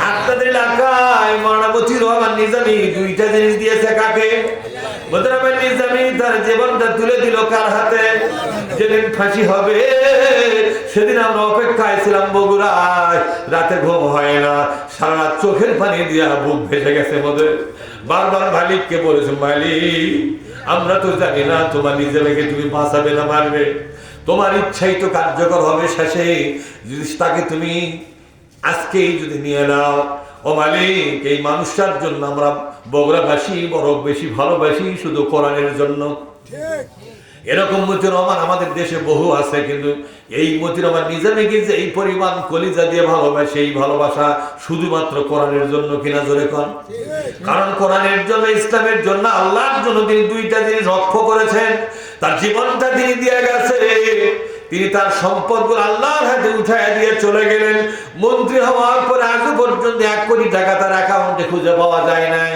আপনাদের এলাকায় মাওলানা মতিউর রহমান নিজামী দুইটা জিনিস দিয়েছে কাকে? মতিউর রহমান নিজামী তার জীবনটা তুলে দিল কার হাতে? যেদিন ফাঁসি হবে সেদিন আমরা অপেক্ষায় ছিলাম বগুড়ায়, রাতে ঘুম হয় না, সারা রাত চোখের পানি দিয়া বুক ভেসে গেছে মধ্যে। বারবার মালিককে বলেছে, মালিক আমরা তো জানি না তোমার নিজামীকে তুমি বাঁচাবে না মারবে, তোমার ইচ্ছাই তো কার্যকর হবে শেষে, যদি তাকে তুমি আজকেই যদি নিয়ে নাও। ও মালিক, এই মানুষটার জন্য আমরা বগুড়াবাসী বড় বেশি ভালোবাসি শুধু কোরআনের জন্য। এরকম মতিউর রহমান আমাদের দেশে বহু আছে, কিন্তু এই মতিউর রহমান নিজামীকে যে এই পরিমাণ কলিজা দিয়ে ভালোবাসে, এই ভালোবাসা শুধুমাত্র কোরআনের জন্য কিনা জোরে কর। কারণ কোরআনের জন্য, ইসলামের জন্য, আল্লাহর জন্য তিনি দুইটা জিনিস রক্ষ করেছেন। তার জীবনটা তিনি দিয়ে গেছে, তিনি তার সম্পদগুলো আল্লাহর হাতে উঠায় দিয়ে চলে গেলেন। মন্ত্রী হওয়ার পরে আজ পর্যন্ত 1 কোটি টাকা তার অ্যাকাউন্টে খুঁজে পাওয়া যায় নাই।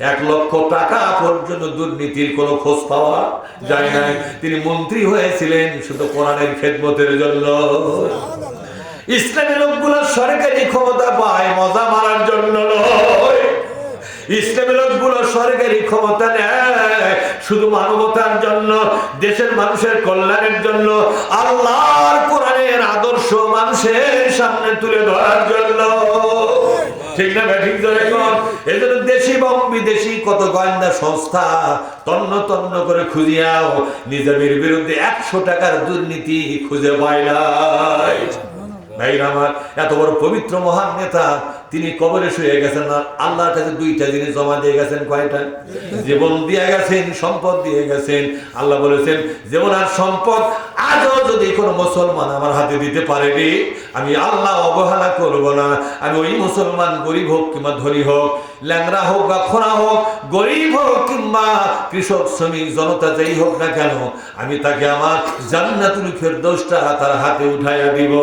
1 লক্ষ টাকা পর্যন্ত দুর্নীতির কোনো খোঁজ পাওয়া যায় নাই। তিনি মন্ত্রী হয়েছিলেন শুধু কোরআনের খেদমতের জন্য। ইসলামী লোকগুলো সরকারি ক্ষমতা পায় মজা মারার জন্য নয়। ইসলামী লোকগুলো সরকারি ক্ষমতা নেয় শুধু মানবতার জন্য, দেশের মানুষের কল্যাণের জন্য, আল্লাহর কোরআনের আদর্শ মানুষের সামনে তুলে ধরার জন্য। ঠিক না ঠিক ধরে কোন? এই জন্য দেশি এবং বিদেশি কত গোয়েন্দা সংস্থা তন্ন তন্ন করে খুঁজিয়াও নিজামীর বিরুদ্ধে 100 টাকার দুর্নীতি খুঁজে পায় নাই। ভাইরা আমার, এত বড় পবিত্র মহান নেতা তিনি কবরে শুয়ে গেছেন না, আল্লাহর কাছে দুইটা জিনিস জমা দিয়ে গেছেন। কয়টা? জীবন দিয়ে গেছেন, সম্পদ দিয়ে গেছেন। আল্লাহ বলেছেন, জীবন আর সম্পদ আজও যদি কোনো মুসলমান আমার হাতে দিতে পারেনি, আমি আল্লাহ অবহেলা করব না। আমি ওই মুসলমান গরিব হোক কিংবা ধনী হোক, ল্যাংড়া হোক বা খোঁড়া হোক, গরিব হোক কিংবা কৃষক শ্রমিক জনতা যেই হোক না কেন, আমি তাকে আমার জান্নাতুল ফেরদৌসটা তার হাতে উঠাইয়া দিব।